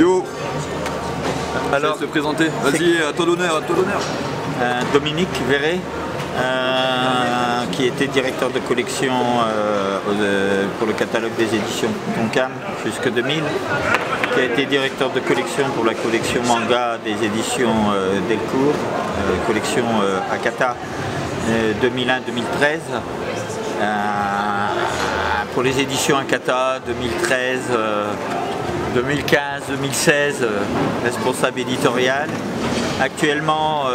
Yo. Alors, se présenter. Vas-y, à ton honneur, à ton honneur. Dominique Verret, qui était directeur de collection pour le catalogue des éditions Tonkam jusque 2000, qui a été directeur de collection pour la collection manga des éditions Delcourt, collection Akata 2001-2013. Pour les éditions Akata 2013, 2015, 2016, responsable éditorial. Actuellement,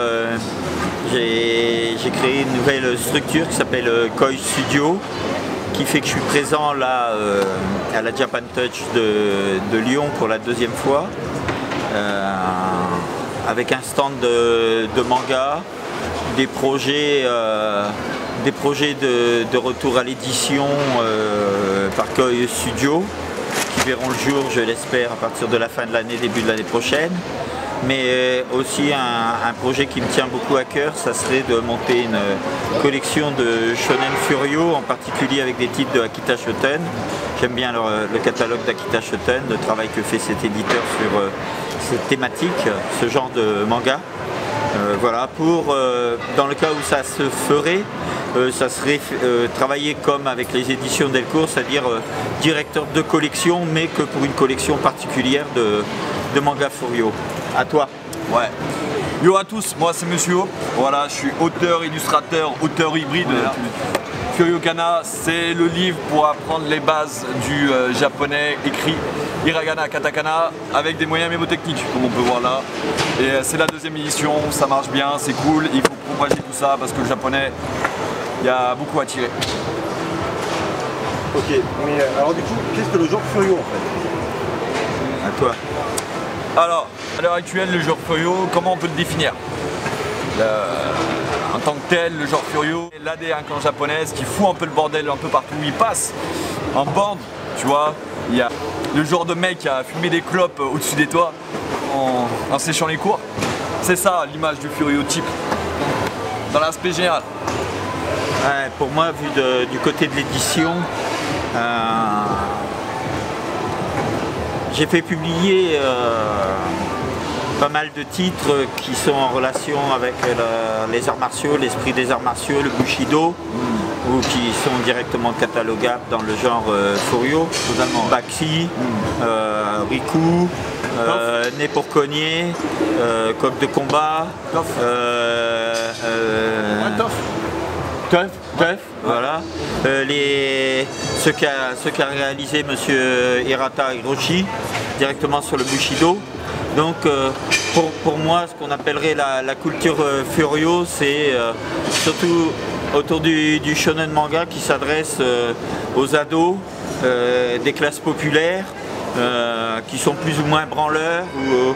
j'ai créé une nouvelle structure qui s'appelle Koi Studio, qui fait que je suis présent là à la Japan Touch de Lyon pour la deuxième fois, avec un stand de manga, des projets de retour à l'édition par Koi Studio, qui verront le jour, je l'espère, à partir de la fin de l'année, début de l'année prochaine. Mais aussi un projet qui me tient beaucoup à cœur, ça serait de monter une collection de Shonen Furio, en particulier avec des titres de Akita Shoten. J'aime bien le catalogue d'Akita Shoten, le travail que fait cet éditeur sur cette thématique, ce genre de manga. Voilà, dans le cas où ça se ferait, ça serait travailler comme avec les éditions Delcourt, c'est-à-dire directeur de collection, mais que pour une collection particulière de manga Furio. À toi. Ouais. Yo à tous, moi c'est Monsieur O. Voilà, je suis auteur, illustrateur, auteur hybride. Furio Kana, c'est le livre pour apprendre les bases du japonais écrit hiragana, katakana, avec des moyens mémotechniques, comme on peut voir là. Et c'est la deuxième édition, ça marche bien, c'est cool. Il faut propager tout ça parce que le japonais, il y a beaucoup à tirer. Ok, mais alors du coup, qu'est-ce que le genre Furio en fait? À toi. Alors, à l'heure actuelle, le genre Furio, comment on peut le définir? En tant que tel, le genre Furio, l'ADN japonaise qui fout un peu le bordel un peu partout où il passe. En bande, tu vois, il y a le genre de mec qui a fumé des clopes au-dessus des toits en séchant les cours. C'est ça l'image du Furio type, dans l'aspect général. Ouais, pour moi, vu du côté de l'édition, j'ai fait publier pas mal de titres qui sont en relation avec les arts martiaux, l'esprit des arts martiaux, le Bushido, ou qui sont directement catalogables dans le genre Furio. Totalement. Baxi, Riku, Né pour cogner, Coq de combat, Teuf, voilà. Ce qu'a réalisé Monsieur Hirata Hiroshi directement sur le Bushido. Donc pour moi, ce qu'on appellerait la culture Furio, c'est surtout autour du shonen manga qui s'adresse aux ados, des classes populaires, qui sont plus ou moins branleurs ou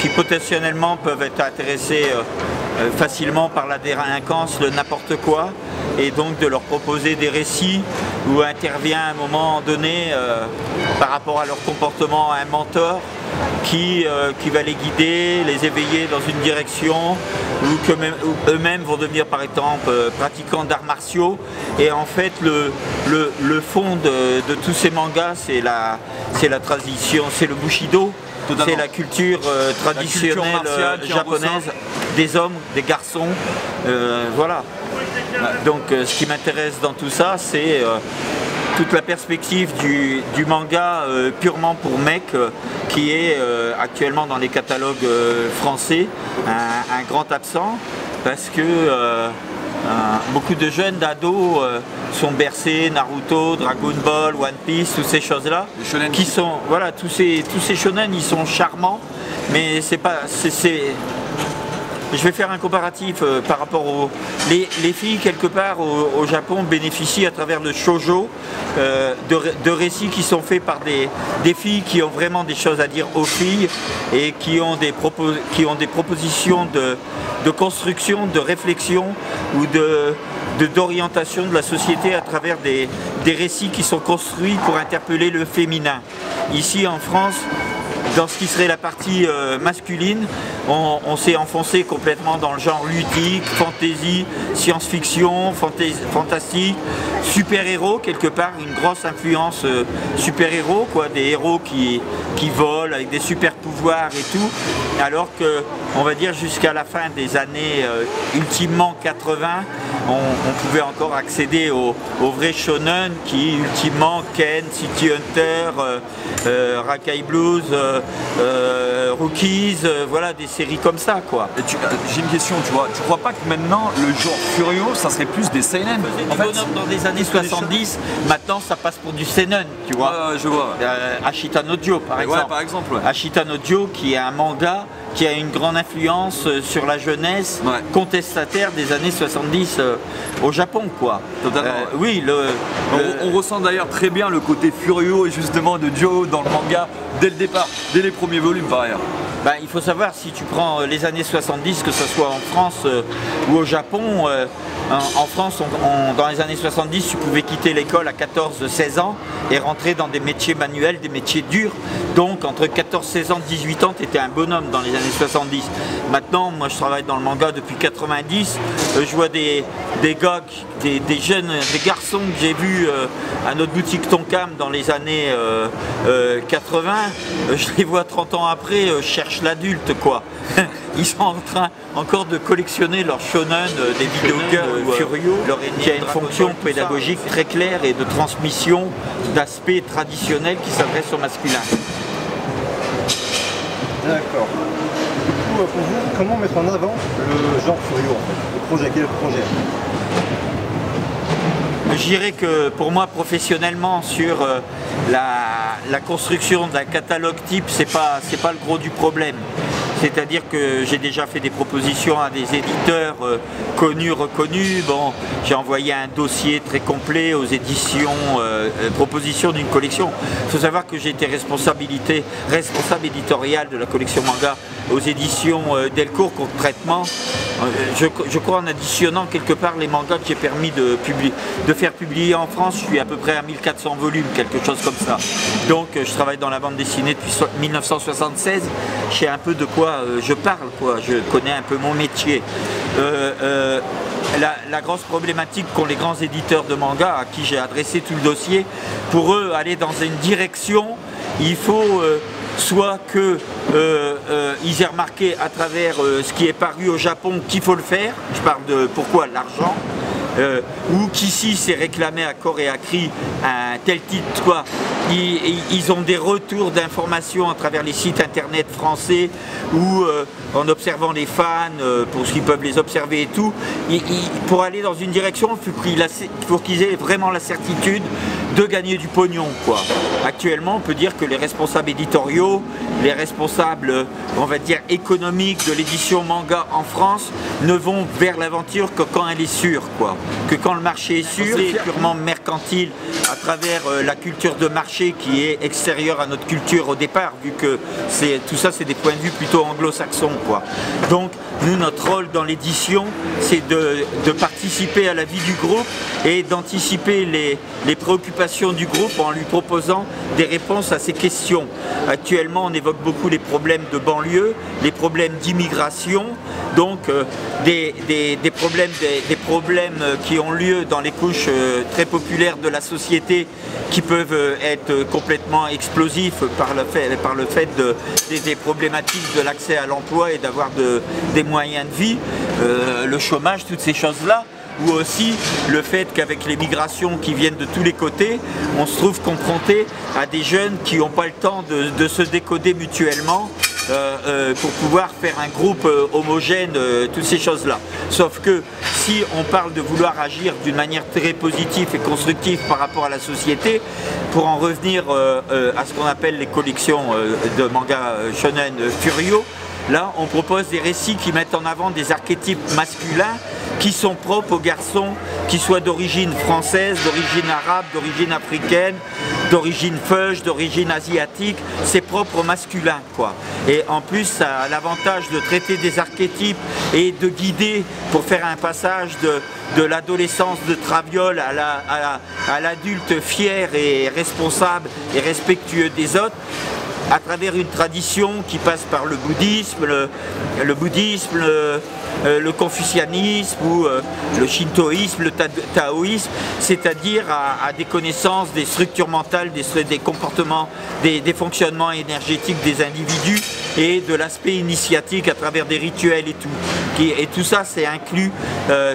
qui potentiellement peuvent être intéressés facilement par la délinquance, le n'importe quoi, et donc de leur proposer des récits où intervient à un moment donné par rapport à leur comportement un mentor qui va les guider, les éveiller dans une direction, ou eux-mêmes vont devenir par exemple pratiquants d'arts martiaux. Et en fait le fond de tous ces mangas, c'est la tradition, c'est le Bushido. C'est la culture traditionnelle japonaise des hommes, des garçons, voilà. Donc ce qui m'intéresse dans tout ça, c'est toute la perspective du manga purement pour mecs qui est actuellement dans les catalogues français un grand absent, parce que beaucoup de jeunes, d'ados sont bercés, Naruto, Dragon Ball, One Piece, toutes ces choses-là, qui sont, voilà, tous ces shonen, ils sont charmants, mais c'est pas, je vais faire un comparatif par rapport aux... Les filles, quelque part, au Japon, bénéficient à travers le shoujo de récits qui sont faits par des filles qui ont vraiment des choses à dire aux filles et qui ont des propositions de construction, de réflexion ou d'orientation de la société à travers des récits qui sont construits pour interpeller le féminin. Ici, en France, dans ce qui serait la partie masculine, on s'est enfoncé complètement dans le genre ludique, fantasy, science-fiction, fantastique, super-héros quelque part, une grosse influence super-héros, quoi, des héros qui volent avec des super-pouvoirs et tout, alors que, on va dire, jusqu'à la fin des années ultimement 80, on pouvait encore accéder au vrai shonen qui, ultimement, Ken, City Hunter, Rakai Blues, Rookies, voilà, des séries comme ça, quoi. J'ai une question, tu vois, tu crois pas que maintenant le genre Furio, ça serait plus des seinen? En fait, dans les années 70, maintenant ça passe pour du seinen, tu vois. Je vois. Ashita no Dio, par exemple. Ouais, par exemple. Ouais. Ashita no Dio, qui est un manga qui a une grande influence sur la jeunesse contestataire des années 70 au Japon, quoi. Totalement. Oui, on ressent d'ailleurs très bien le côté Furio justement de Joe dans le manga dès le départ, dès les premiers volumes par ailleurs. Ben, il faut savoir, si tu prends les années 70, que ce soit en France ou au Japon, en France, dans les années 70, tu pouvais quitter l'école à 14-16 ans et rentrer dans des métiers manuels, des métiers durs. Donc entre 14-16 ans, 18 ans, tu étais un bonhomme dans les années 70. Maintenant, moi je travaille dans le manga depuis 90, je vois des gars, des jeunes, des garçons que j'ai vus à notre boutique Tonkam dans les années 80, je les vois 30 ans après, cherchent l'adulte, quoi. Ils sont en train encore de collectionner leur shonen, des vidéos Furio, qui a une fonction pédagogique très claire et de transmission d'aspects traditionnels qui s'adressent au masculin. D'accord. Du coup, pour vous, comment mettre en avant le genre Furio, en fait? Le projet, quel est le projet? Je dirais que pour moi, professionnellement, sur la construction d'un catalogue type, c'est pas le gros du problème. C'est-à-dire que j'ai déjà fait des propositions à des éditeurs connus, reconnus. Bon, j'ai envoyé un dossier très complet aux éditions, proposition d'une collection. Il faut savoir que j'ai été responsable éditorial de la collection manga aux éditions Delcourt contre traitement. Je crois en additionnant quelque part les mangas que j'ai permis de faire publier en France, je suis à peu près à 1400 volumes, quelque chose comme ça. Donc je travaille dans la bande dessinée depuis 1976, je sais un peu de quoi je parle, quoi. Je connais un peu mon métier. La grosse problématique qu'ont les grands éditeurs de manga à qui j'ai adressé tout le dossier, pour eux aller dans une direction, il faut soit qu'ils aient remarqué à travers ce qui est paru au Japon qu'il faut le faire, je parle de pourquoi l'argent, ou qu'ici c'est réclamé à corps et à cri un tel titre, quoi. Ils ont des retours d'informations à travers les sites internet français ou en observant les fans pour ce qu'ils peuvent les observer et tout. Pour aller dans une direction, il faut qu'ils aient vraiment la certitude de gagner du pognon, quoi. Actuellement, on peut dire que les responsables éditoriaux, les responsables, on va dire, économiques de l'édition manga en France ne vont vers l'aventure que quand elle est sûre, quoi. Que quand le marché est sûr, c'est purement mercantile à travers la culture de marché qui est extérieure à notre culture au départ, vu que tout ça c'est des points de vue plutôt anglo-saxons, quoi. Donc nous, notre rôle dans l'édition, c'est de participer à la vie du groupe et d'anticiper les préoccupations du groupe en lui proposant des réponses à ces questions. Actuellement, on évoque beaucoup les problèmes de banlieue, les problèmes d'immigration, donc des problèmes qui ont lieu dans les couches très populaires de la société qui peuvent être complètement explosifs par le fait des problématiques de l'accès à l'emploi et d'avoir des moyens de vie, le chômage, toutes ces choses-là. Ou aussi le fait qu'avec les migrations qui viennent de tous les côtés, on se trouve confronté à des jeunes qui n'ont pas le temps de se décoder mutuellement pour pouvoir faire un groupe homogène, toutes ces choses-là. Sauf que si on parle de vouloir agir d'une manière très positive et constructive par rapport à la société, pour en revenir à ce qu'on appelle les collections de manga shonen Furio, là on propose des récits qui mettent en avant des archétypes masculins qui sont propres aux garçons, qui soient d'origine française, d'origine arabe, d'origine africaine, d'origine feuge, d'origine asiatique, c'est propre au masculin, quoi. Et en plus, ça a l'avantage de traiter des archétypes et de guider pour faire un passage de l'adolescence de Traviole à l'adulte fier et responsable et respectueux des autres. à travers une tradition qui passe par le bouddhisme, le confucianisme ou le shintoïsme, le taoïsme, c'est-à-dire à des connaissances des structures mentales, des comportements, des fonctionnements énergétiques des individus et de l'aspect initiatique à travers des rituels et tout. Et tout ça, c'est inclus,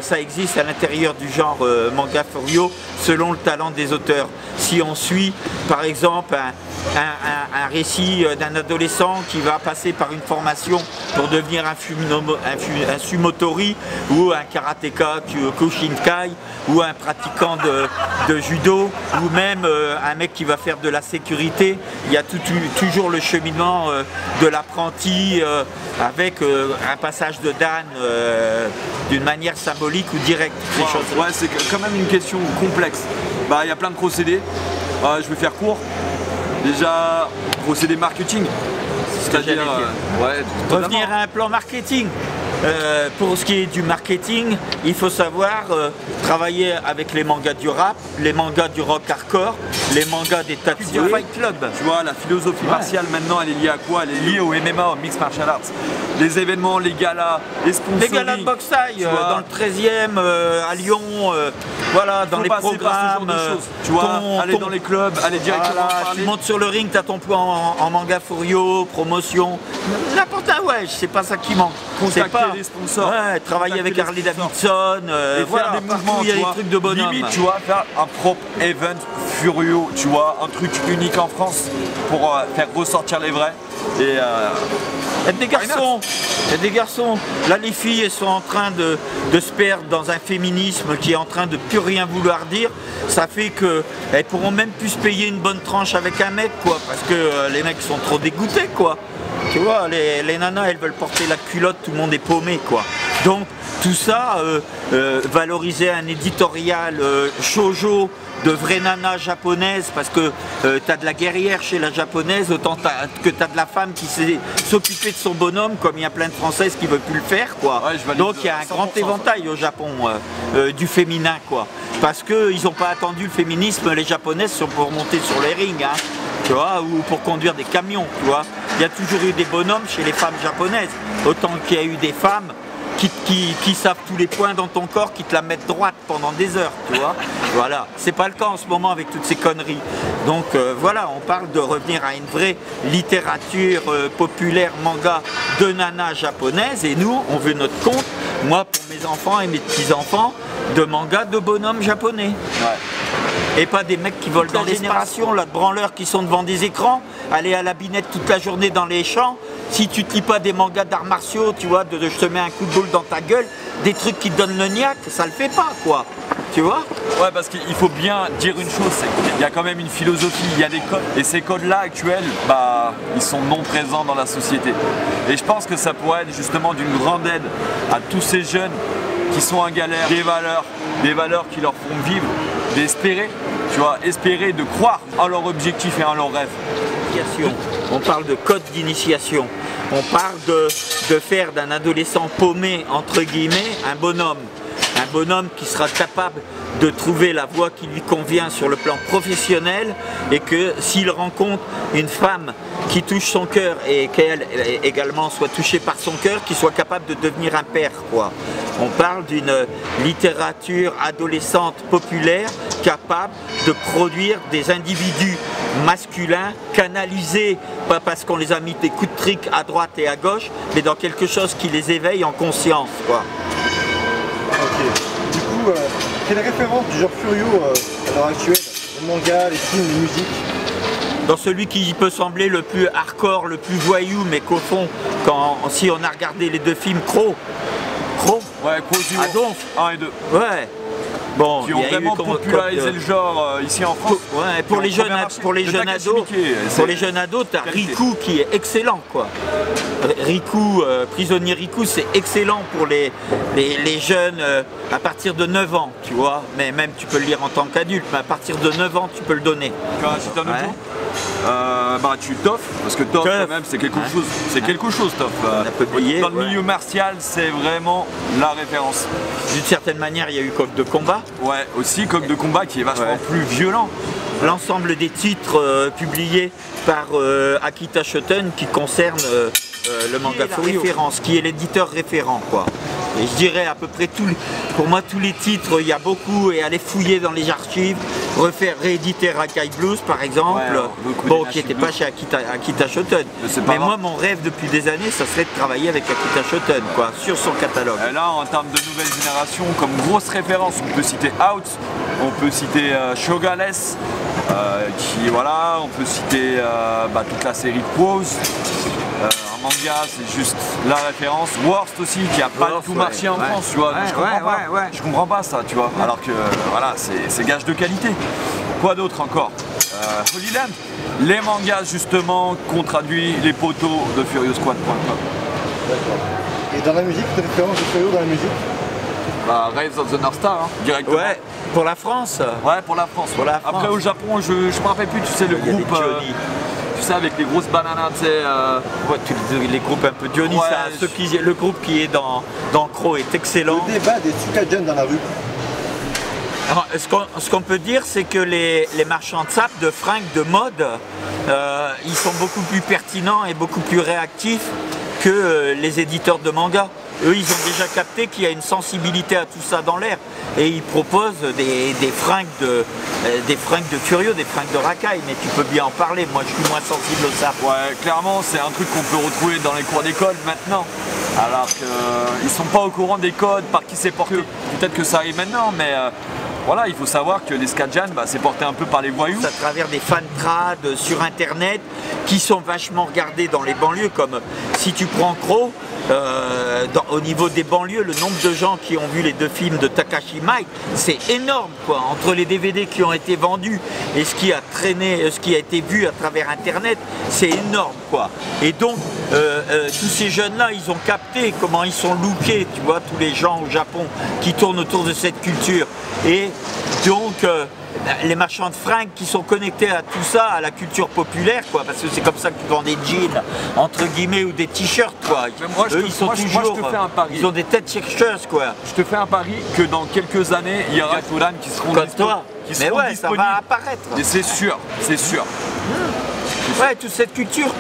ça existe à l'intérieur du genre manga Furyo selon le talent des auteurs. Si on suit par exemple un récit d'un adolescent qui va passer par une formation pour devenir un sumotori ou un karatéka Koshinkai ou un pratiquant de judo ou même un mec qui va faire de la sécurité, il y a toujours le cheminement de l'apprenti avec un passage de Dan d'une manière symbolique ou directe. Ouais, c'est quand même une question complexe. Bah, il y a plein de procédés. Je vais faire court. Déjà, procédé marketing. C'est-à-dire revenir à un plan marketing. Pour ce qui est du marketing, il faut savoir travailler avec les mangas du rap, les mangas du rock hardcore, les mangas des tatoués, Fight Club. Tu vois, la philosophie martiale maintenant, elle est liée à quoi? Elle est liée au MMA, au Mixed Martial Arts. Les événements, les galas, les sponsoring. Les galas de boxe thaï, dans le 13e, à Lyon, voilà, dans les programmes. Tu vois, aller dans les clubs, aller directement tu montes sur le ring, tu as ton poids en manga Furyo, promotion, n'importe un ouais, c'est pas ça qui manque. Contacter les sponsors. Ouais, travailler avec Harley Davidson, faire des mouvements, il y a des trucs de bonhomme. Limite, tu vois, faire un propre event Furyo, tu vois, un truc unique en France pour faire ressortir les vrais. Et il y a des garçons, là les filles elles sont en train de se perdre dans un féminisme qui est en train de plus rien vouloir dire. Ça fait qu'elles pourront même plus se payer une bonne tranche avec un mec quoi, parce que les mecs sont trop dégoûtés quoi. Tu vois, les nanas elles veulent porter la culotte, tout le monde est paumé quoi. Donc tout ça, valoriser un éditorial shoujo de vraies nanas japonaises, parce que tu as de la guerrière chez la japonaise, autant que tu as de la femme qui sait s'occuper de son bonhomme, comme il y a plein de françaises qui ne veulent plus le faire quoi. Ouais, donc il y a un grand éventail au Japon du féminin quoi. Parce qu'ils n'ont pas attendu le féminisme, les japonaises sont pour monter sur les rings, hein, tu vois, ou pour conduire des camions, tu vois. Il y a toujours eu des bonhommes chez les femmes japonaises, autant qu'il y a eu des femmes qui savent tous les points dans ton corps, qui te la mettent droite pendant des heures, tu vois. Voilà, c'est pas le cas en ce moment avec toutes ces conneries. Donc voilà, on parle de revenir à une vraie littérature populaire manga de nana japonaise, et nous, on veut notre compte, moi pour mes enfants et mes petits-enfants, de manga de bonhommes japonais. Ouais. Et pas des mecs qui volent dans génération, là, de branleurs qui sont devant des écrans, aller à la binette toute la journée dans les champs. Si tu te lis pas des mangas d'arts martiaux, tu vois, je te mets un coup de boule dans ta gueule, des trucs qui te donnent le niaque, ça le fait pas, quoi. Tu vois? Ouais, parce qu'il faut bien dire une chose, c'est qu'il y a quand même une philosophie, il y a des codes, et ces codes-là actuels, bah, ils sont non présents dans la société. Et je pense que ça pourrait être justement d'une grande aide à tous ces jeunes qui sont en galère, des valeurs qui leur font vivre, d'espérer, tu vois, espérer, de croire en leur objectif et en leurs rêves. On parle de code d'initiation. On parle de faire d'un adolescent paumé, entre guillemets, un bonhomme. Un bonhomme qui sera capable de trouver la voie qui lui convient sur le plan professionnel, et que s'il rencontre une femme qui touche son cœur et qu'elle également soit touchée par son cœur, qu'il soit capable de devenir un père, quoi. On parle d'une littérature adolescente populaire capable de produire des individus masculins canalisés, pas parce qu'on les a mis des coups de trick à droite et à gauche, mais dans quelque chose qui les éveille en conscience, quoi. Ok. Du coup, quelle référence du genre Furyo à l'heure actuelle? Les mangas, les films, les musiques? Dans celui qui peut sembler le plus hardcore, le plus voyou, mais qu'au fond, si on a regardé les deux films, Crow. Ouais, Crow du 1 et 2. Ouais. Bon, qui ont vraiment popularisé le genre ici en France. Ouais, pour les jeunes ados, t'as Riku qui est excellent, quoi. Riku, prisonnier Riku, c'est excellent pour les jeunes à partir de 9 ans, tu vois. Mais même tu peux le lire en tant qu'adulte, mais à partir de 9 ans, tu peux le donner. Bah tu Toff, parce que Toff quand même c'est quelque chose, Toff. Dans le milieu martial, c'est vraiment la référence. D'une certaine manière, il y a eu Coq de combat. Ouais, aussi Coq de combat qui est vachement plus violent. l'ensemble des titres publiés par Akita Shoten qui concernent le manga Furio, qui est l'éditeur référent, quoi. Et je dirais à peu près pour moi tous les titres, il y a beaucoup, et aller fouiller dans les archives, rééditer Rakai Blues par exemple, bon, qui n'était pas chez Akita Shoten. Mais moi mon rêve depuis des années, ça serait de travailler avec Akita Shoten, quoi, sur son catalogue. Et là en termes de nouvelle génération, comme grosse référence, on peut citer Out, on peut citer Shogales, on peut citer toute la série de Pose. Un manga, c'est juste la référence. Worst aussi, qui a pas du tout marché en France, tu vois. Je comprends pas ça, tu vois. Alors que voilà, c'est gage de qualité. Quoi d'autre encore Holy Land, les mangas justement qu'on traduit les poteaux de FurioSquad.com. D'accord. Et dans la musique, tu as référence de Furio dans la musique? Rise of the North Star, directement. Ouais, pour la France. Ouais, pour la France. Après au Japon, je me rappelle plus, tu sais, le groupe. Tu sais, avec les grosses bananas, tu sais. Les groupes un peu Johnny, le groupe qui est dans Crow est excellent. Le débat des Tsukajun dans la rue. Alors, ce qu'on peut dire, c'est que les marchands de sap, de fringues, de mode, ils sont beaucoup plus pertinents et beaucoup plus réactifs que les éditeurs de manga. Eux, ils ont déjà capté qu'il y a une sensibilité à tout ça dans l'air et ils proposent des fringues de Furio, des fringues de Rakai, mais tu peux bien en parler, moi je suis moins sensible au sap. Ouais, clairement, c'est un truc qu'on peut retrouver dans les cours d'école maintenant, alors qu'ils sont pas au courant des codes, par qui c'est porté. Peut-être que ça arrive maintenant, mais voilà, il faut savoir que les Skajan, c'est porté un peu par les voyous. À travers des fan trad sur internet qui sont vachement regardés dans les banlieues, comme si tu prends Crow, au niveau des banlieues, le nombre de gens qui ont vu les 2 films de Takashi Miike, c'est énorme, quoi. Entre les DVD qui ont été vendus et ce qui a traîné, ce qui a été vu à travers internet, c'est énorme, quoi. Et donc tous ces jeunes-là, ils ont capté comment ils sont lookés, tu vois, tous les gens au Japon qui tournent autour de cette culture. Et donc les marchands de fringues qui sont connectés à tout ça, à la culture populaire, quoi, parce que c'est comme ça que tu vends des jeans, entre guillemets, ou des t-shirts, quoi. Eux, ils sont toujours, je te fais un pari. Ils ont des têtes chercheuses, quoi. Je te fais un pari que dans quelques années, il y aura Tolan qui seront comme toi. Mais ouais, ça va apparaître. Et c'est sûr, c'est sûr. Ouais, toute cette culture,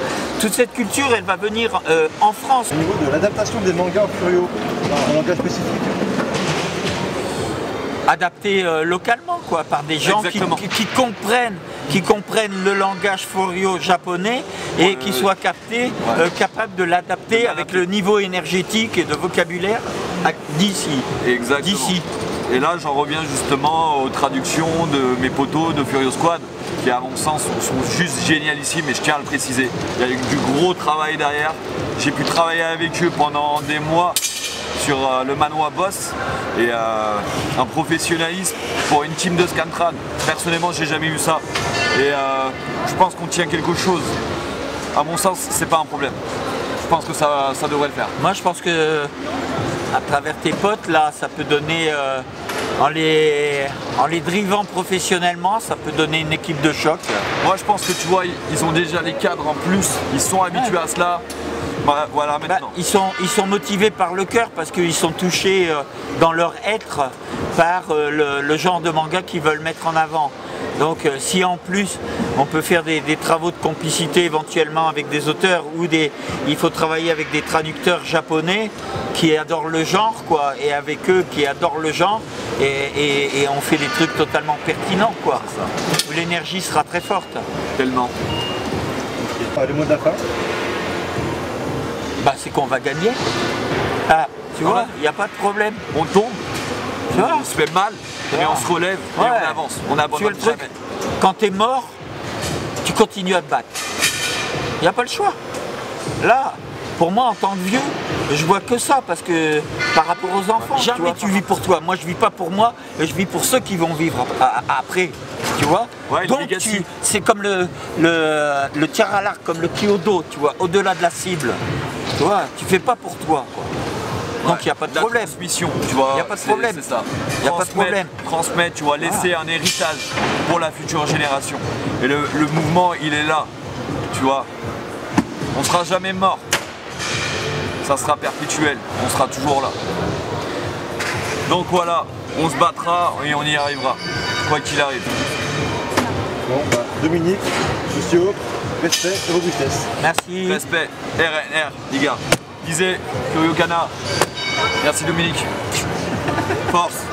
elle va venir en France. Au niveau de l'adaptation des mangas en Furio, en langage spécifique. Adapté localement, quoi, par des gens qui comprennent le langage Furio japonais et qui soient capables de l'adapter avec le niveau énergétique et de vocabulaire d'ici. Exactement. Et là, j'en reviens justement aux traductions de mes potos de FurioSquad, qui à mon sens sont juste génialissimes, et je tiens à le préciser. Il y a eu du gros travail derrière. J'ai pu travailler avec eux pendant des mois sur le Manhwa Boss et un professionnalisme pour une team de Scantrad. Personnellement, j'ai jamais vu ça. Et je pense qu'on tient quelque chose. À mon sens, c'est pas un problème. Je pense que ça devrait le faire. Moi, je pense que à travers tes potes, là, ça peut donner, en les drivant professionnellement, ça peut donner une équipe de choc. Moi, je pense que tu vois, ils ont déjà les cadres en plus, ils sont habitués à cela. Voilà, maintenant. Ils sont motivés par le cœur parce qu'ils sont touchés dans leur être par le genre de manga qu'ils veulent mettre en avant. Donc si en plus on peut faire des travaux de complicité éventuellement avec des auteurs ou il faut travailler avec des traducteurs japonais qui adorent le genre, quoi, et avec eux qui adorent le genre et on fait des trucs totalement pertinents, quoi. Où l'énergie sera très forte. Tellement. Le mot de la fin. C'est qu'on va gagner. Tu vois, il n'y a pas de problème. On tombe, on se fait mal, mais on se relève et on avance. On abandonne jamais. Quand tu es mort, tu continues à te battre. Il n'y a pas le choix. Là, pour moi, en tant que vieux, je vois que ça, parce que par rapport aux enfants, jamais tu vis pour toi. Moi, je vis pas pour moi, je vis pour ceux qui vont vivre après. Tu vois, donc c'est comme le tir à l'arc, comme le Kyodo, tu vois, au-delà de la cible. Tu vois, tu fais pas pour toi, quoi. Donc il n'y a pas de problème. Transmission, tu vois. Il n'y a pas de problème. C'est ça. Il n'y a pas de problème. Transmettre, tu vois, laisser un héritage pour la future génération. Et le mouvement, il est là. Tu vois. On sera jamais mort. Ça sera perpétuel. On sera toujours là. Donc voilà, on se battra et on y arrivera. Quoi qu'il arrive. Bon, bah, Dominique, monsieur, respect et robustesse. Merci. Respect, RNR, les gars. Lisez Curiocana. Merci Dominique. Force.